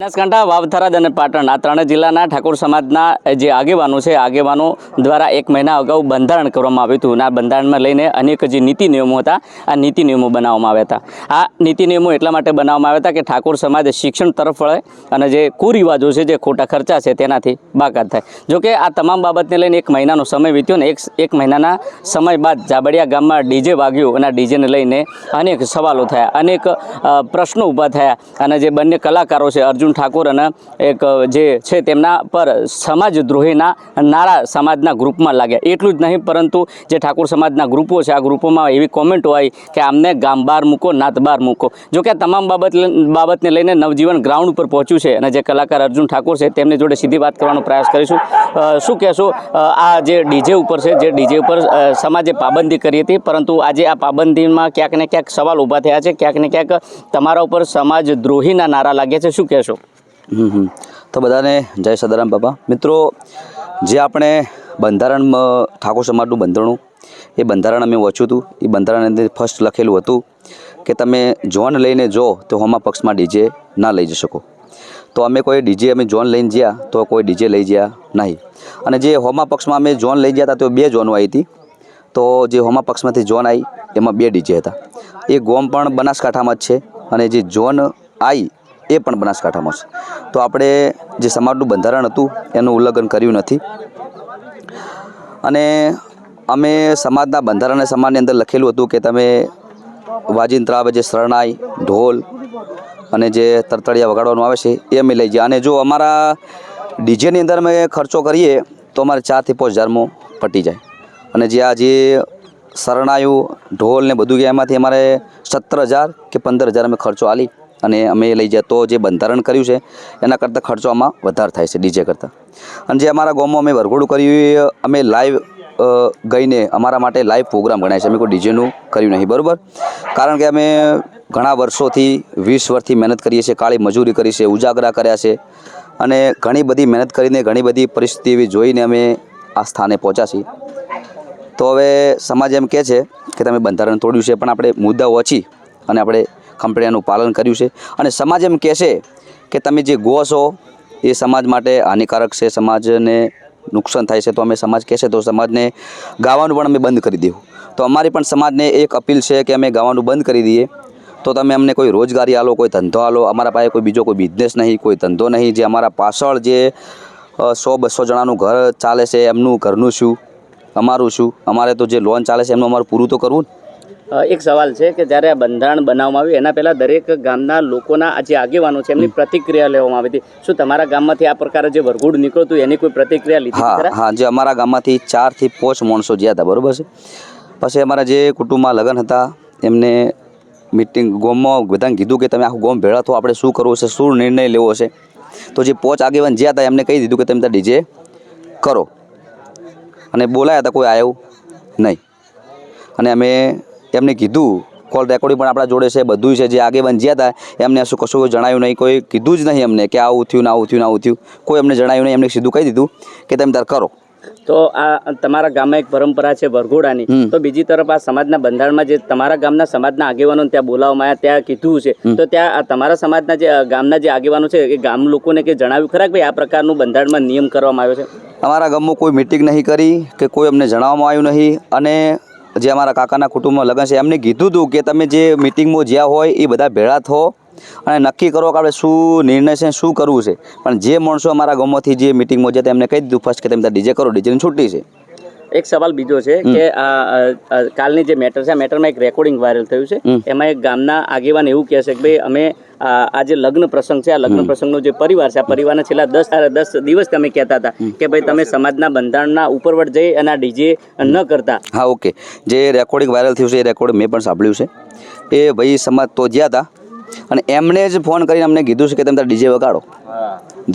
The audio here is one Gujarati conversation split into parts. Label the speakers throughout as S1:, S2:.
S1: બનાસકાંઠા, વાવથરાદ અને પાટણ આ ત્રણ જિલ્લાના ઠાકોર સમાજના જે આગેવાનો છે, આગેવાનો દ્વારા 1 મહિના અગાઉ બંધારણ કરવામાં આવ્યું હતું. આ બંધારણમાં લઈને અનેક જે નીતિ નિયમો હતા, આ નીતિ નિયમો બનાવવામાં આવ્યા હતા. આ નીતિ નિયમો એટલા માટે બનાવવામાં આવ્યા હતા કે ઠાકોર સમાજ શિક્ષણ તરફ વળે અને જે કુરિવાજો છે, જે ખોટા ખર્ચા છે, તેનાથી બાકાત થાય. જોકે આ તમામ બાબતને લઈને 1 મહિનાનો સમય વીત્યો ને એક મહિનાના સમય બાદ જાબડિયા ગામમાં ડીજે વાગ્યું અને આ ડીજેને લઈને અનેક સવાલો થયા, અનેક પ્રશ્નો ઊભા થયા અને જે બંને કલાકારો છે, અર્જુન ઠાકોર અને એક જે છે તેમના પર સમાજદ્રોહીના નારા સમાજના ગ્રુપમાં લાગ્યા. એટલું જ નહીં પરંતુ જે ઠાકોર સમાજના ગ્રુપો છે, આ ગ્રુપોમાં એવી કોમેન્ટો આવી કે આમને ગામ બહાર મૂકો, નાત બહાર મૂકો. જોકે આ તમામ બાબતને લઈને નવજીવન ગ્રાઉન્ડ ઉપર પહોંચ્યું છે અને જે કલાકાર અર્જુન ઠાકોર છે તેમની જોડે સીધી વાત કરવાનો પ્રયાસ કરીશું. શું કહેશો, આ જે ડીજે ઉપર છે, જે ડીજે ઉપર સમાજે પાબંદી કરી હતી, પરંતુ આજે આ પાબંદીમાં ક્યાંક ને ક્યાંક સવાલ ઊભા થયા છે, ક્યાંક ને ક્યાંક તમારા ઉપર સમાજદ્રોહીના નારા લાગ્યા છે. શું કહેશો?
S2: તો બધાને જય સદારામ બાપા. મિત્રો, જે આપણે બંધારણમાં ઠાકોર સમાજનું બંધારણું, એ બંધારણ અમે વાંચ્યું હતું. એ બંધારણ અંદર ફર્સ્ટ લખેલું હતું કે તમે જોન લઈને જો તો હોમા પક્ષમાં ડીજે ના લઈ જઈ શકો. તો અમે કોઈ ડીજે અમે જોન લઈને ગયા તો કોઈ ડીજે લઈ ગયા નહીં. અને જે હોમા પક્ષમાં અમે જોન લઈ ગયા હતા તો 2 જોનો આવી હતી. તો જે હોમા પક્ષમાંથી જોન આવી એમાં 2 ડીજે હતા. એ ગોમ પણ બનાસકાંઠામાં જ છે અને જે જોન આવી એ પણ બનાસકાંઠામાં છે. તો આપણે જે સમાજનું બંધારણ હતું એનું ઉલ્લંઘન કર્યું નથી. અને અમે સમાજના બંધારણ અને સમાજની અંદર લખેલું હતું કે તમે વાજિંત્રા આવે, જે શરણાઈ, ઢોલ અને જે તરતડિયા વગાડવાનું આવે છે એ અમે લઈ ગયા. અને જો અમારા ડીજેની અંદર અમે ખર્ચો કરીએ તો અમારે 4 થી 5 હજારમાં પટી જાય. અને જે શરણાયું, ઢોલ ને બધું ગયા એમાંથી અમારે 17,000 કે 15,000 અમે ખર્ચો આલી અને અમે લઈ જાય. તો જે બંધારણ કર્યું છે એના કરતાં ખર્ચો આમાં વધારે થાય છે ડીજે કરતાં. અને જે અમારા ગામમાં અમે વરઘોડું કર્યું, અમે લાઈવ ગઈને અમારા માટે લાઈવ પ્રોગ્રામ ગણાય છે. અમે કોઈ ડીજેનું કર્યું નહીં, બરાબર? કારણ કે અમે ઘણા વર્ષોથી 20 વર્ષથી મહેનત કરીએ છીએ, કાળી મજૂરી કરી છે, ઉજાગરા કર્યા છે અને ઘણી બધી મહેનત કરીને ઘણી બધી પરિસ્થિતિ એવી જોઈને અમે આ સ્થાને પહોંચ્યા છીએ. તો હવે સમાજ એમ કહે છે કે તમે બંધારણ તોડ્યું છે, પણ આપણે મુદ્દા ઓછી અને આપણે કંપનીનું પાલન કર્યું છે. અને સમાજ એમ કહે છે કે તમે જે ગો છો એ સમાજ માટે હાનિકારક છે, સમાજને નુકસાન થાય છે. તો અમે સમાજ કહેશે તો સમાજને ગાવાનું પણ અમે બંધ કરી દેવું. તો અમારી પણ સમાજને એક અપીલ છે કે અમે ગાવાનું બંધ કરી દઈએ તો તમે અમને કોઈ રોજગારી આલો, કોઈ ધંધો આલો. અમારા પાસે કોઈ બીજો કોઈ બિઝનેસ નહીં, કોઈ ધંધો નહીં. જે અમારા પાછળ જે 100-200 જણાનું ઘર ચાલે છે એમનું ઘરનું શું, અમારું શું? અમારે તો જે લોન ચાલે છે એમનું અમારું પૂરું તો કરવું.
S1: એક સવાલ છે કે જ્યારે આ બંધારણ બનાવવામાં આવ્યું એના પહેલાં દરેક ગામના લોકોના જે આગેવાનો છે એમની પ્રતિક્રિયા લેવામાં આવી હતી. શું તમારા ગામમાંથી આ પ્રકારે જે વરઘોડું નીકળતું એની કોઈ પ્રતિક્રિયા લીધી?
S2: હા, જે અમારા ગામમાંથી 4 થી 5 માણસો ગયા હતા, બરાબર છે. પછી અમારા જે કુટુંબમાં લગ્ન હતા એમને મિટિંગ ગામમાં બધાને કીધું કે તમે આખું ગામ ભેળા થો, આપણે શું કરવું છે, શું નિર્ણય લેવો છે. તો જે 5 આગેવાન જ્યાં હતા એમને કહી દીધું કે તમે ત્યાં ડીજે કરો. અને બોલાયા હતા, કોઈ આવ્યું નહીં. અને અમે એમને કીધું, કોલ રેકોર્ડિંગ પણ આપણા જોડે છે, બધું છે. જે આગેવાન જ્યાં હતા એમને કશું જણાયું નહીં, કોઈ કીધું જ નહીં અમને કે આવું થયું ને આવું થયું ને આવું થયું. કોઈ અમને જણાયું નહીં. એમને સીધું કહી દીધું કે તમે તાર કરો.
S1: તો આ તમારા ગામમાં એક પરંપરા છે વરઘોડાની, તો બીજી તરફ આ સમાજના બંધારણમાં જે તમારા ગામના સમાજના આગેવાનોને ત્યાં બોલાવવામાં આવ્યા, ત્યાં કીધું છે, તો ત્યાં તમારા સમાજના જે ગામના જે આગેવાનો છે એ ગામ લોકોને કે જણાવ્યું ખરા કે ભાઈ આ પ્રકારનું બંધારણમાં નિયમ કરવામાં આવ્યો છે?
S2: અમારા ગામમાં કોઈ મિટિંગ નહીં કરી કે કોઈ અમને જણાવવામાં આવ્યું નહીં. અને જે અમારા કાકાના કુટુંબમાં લગ્ન છે એમને કીધું હતું કે તમે જે મિટિંગમાં જ્યાં હોય એ બધા ભેળા થો અને નક્કી કરો કે આપણે શું નિર્ણય છે, શું કરવું છે. પણ જે માણસો અમારા ગામમાંથી જે મિટિંગમાં જતા એમને કહી દીધું ફર્સ્ટ કે તમે ડીજે કરો, ડીજેની છૂટી છે.
S1: એક સવાલ બીજો છે કે આ કાલની જે મેટર છે, આ મેટરમાં એક રેકોર્ડિંગ વાયરલ થયું છે. એમાં એક ગામના આગેવાન એવું કહે છે કે ભાઈ અમે આ જે લગ્ન પ્રસંગ છે, આ લગ્ન પ્રસંગનો જે પરિવાર છે, આ પરિવારના છેલ્લા 10 દિવસ તમે કહેતા હતા કે ભાઈ તમે સમાજના બંધારણના ઉપરવટ જઈ અને આ ડીજે ન કરતા.
S2: હા, ઓકે. જે રેકોર્ડિંગ વાયરલ થયું છે એ રેકોર્ડિંગ મેં પણ સાંભળ્યું છે. એ ભાઈ સમાજ તો જ્યાં હતા અને એમને જ ફોન કરીને અમને કીધું છે કે તમે તાર ડીજે વગાડો.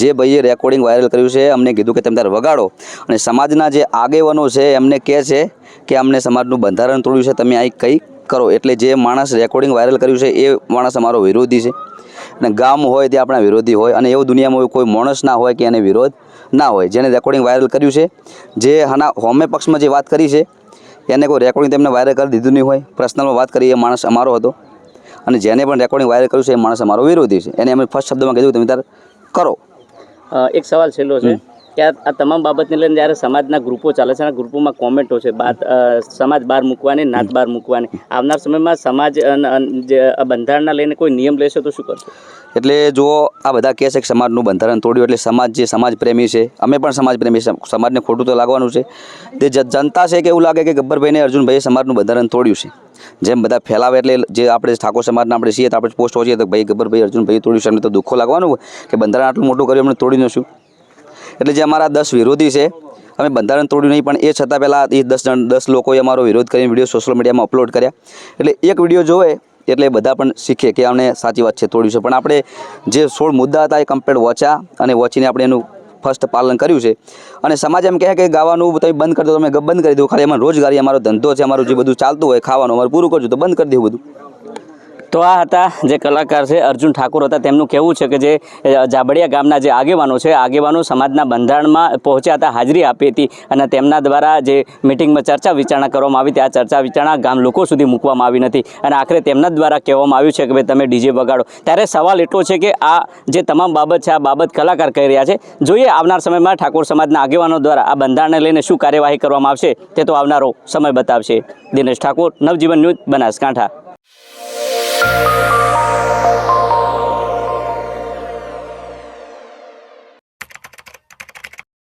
S2: જે ભાઈએ રેકોર્ડિંગ વાયરલ કર્યું છે અમને કીધું કે તમે તાર વગાડો. અને સમાજના જે આગેવાનો છે એમને કહે છે કે અમને સમાજનું બંધારણ તોડ્યું છે, તમે અહીં કંઈ કરો. એટલે જે માણસ રેકોર્ડિંગ વાયરલ કર્યું છે એ માણસ અમારો વિરોધી છે. અને ગામ હોય તે આપણા વિરોધી હોય અને એવું દુનિયામાં કોઈ માણસ ના હોય કે એને વિરોધ ના હોય. જેને રેકોર્ડિંગ વાયરલ કર્યું છે, જે હોમે પક્ષમાં જે વાત કરી છે એને કોઈ રેકોર્ડિંગ તેમને વાયરલ કરી દીધું નહીં હોય, પર્સનલમાં વાત કરી એ માણસ અમારો હતો. અને જેને પણ રેકોર્ડિંગ વાયરલ કર્યું છે એ માણસ અમારો વિરોધી છે. એને અમે ફર્સ્ટ શબ્દમાં કીધું તમે તાર કરો.
S1: એક સવાલ છેલ્લો છે કે આ તમામ બાબતને લઈને જ્યારે સમાજના ગ્રુપો ચાલે છે, આ ગ્રુપોમાં કોમેન્ટો છે, સમાજ બહાર મૂકવાની, નાત બહાર મૂકવાની, આવનાર સમયમાં સમાજ જે આ બંધારણના લઈને કોઈ નિયમ લેશે તો શું કરશે?
S2: એટલે જો આ બધા કહે છે કે સમાજનું બંધારણ તોડ્યું એટલે સમાજ જે સમાજ પ્રેમી છે, અમે પણ સમાજ પ્રેમી છે, સમાજને ખોટું તો લાગવાનું છે. તે જનતા છે કે એવું લાગે કે ગબ્બરભાઈને અર્જુનભાઈએ સમાજનું બંધારણ તોડ્યું છે, જેમ બધા ફેલાવે. એટલે જે આપણે ઠાકોર સમાજના આપણે છીએ તો આપણે પોસ્ટ હોઈએ તો ભાઈ ગબ્બરભાઈ અર્જુનભાઈ તોડ્યું છે, અમને તો દુઃખો લાગવાનું હોય કે બંધારણ આટલું મોટું કર્યું અમને તોડી નશું. એટલે જે અમારા 10 વિરોધી છે, અમે બંધારણ તોડ્યું નહીં, પણ એ છતાં પહેલાં એ 10 લોકોએ અમારો વિરોધ કરીને વિડીયો સોશિયલ મીડિયામાં અપલોડ કર્યા. એટલે એક વિડીયો જોવે એટલે બધા પણ શીખે કે આમને સાચી વાત છે, તોડ્યું છે. પણ આપણે જે 16 મુદ્દા હતા એ કમ્પ્લીટ વાંચ્યા અને વાંચીને આપણે એનું ફર્સ્ટ પાલન કર્યું છે. અને સમાજ એમ કહે કે ગાવાનું તમે બંધ કરી દો, તમે બંધ કરી દો, ખાલી એમાં રોજગારી, અમારો ધંધો છે, અમારું જે બધું ચાલતું હોય ખાવાનું અમારું પૂરું કરજો તો બંધ કરી દેવું બધું.
S1: તો આ હતા જે કલાકાર છે અર્જુન ઠાકોર હતા. તેમનું કહેવું છે કે જે જાબડિયા ગામના જે આગેવાનો છે, આગેવાનો સમાજના બંધારણમાં પહોંચ્યા હતા, હાજરી આપી હતી અને તેમના દ્વારા જે મિટિંગમાં ચર્ચા વિચારણા કરવામાં આવી હતી, આ ચર્ચા વિચારણા ગામ લોકો સુધી મૂકવામાં આવી નથી અને આખરે તેમના દ્વારા કહેવામાં આવ્યું છે કે ભાઈ તમે ડીજે વગાડો. ત્યારે સવાલ એટલો છે કે આ જે તમામ બાબત છે, આ બાબત કલાકાર કહી રહ્યા છે. જોઈએ આવનાર સમયમાં ઠાકોર સમાજના આગેવાનો દ્વારા આ બંધારણને લઈને શું કાર્યવાહી કરવામાં આવશે તે તો આવનારો સમય બતાવશે. દિનેશ ઠાકોર, નવજીવન ન્યૂઝ, બનાસકાંઠા.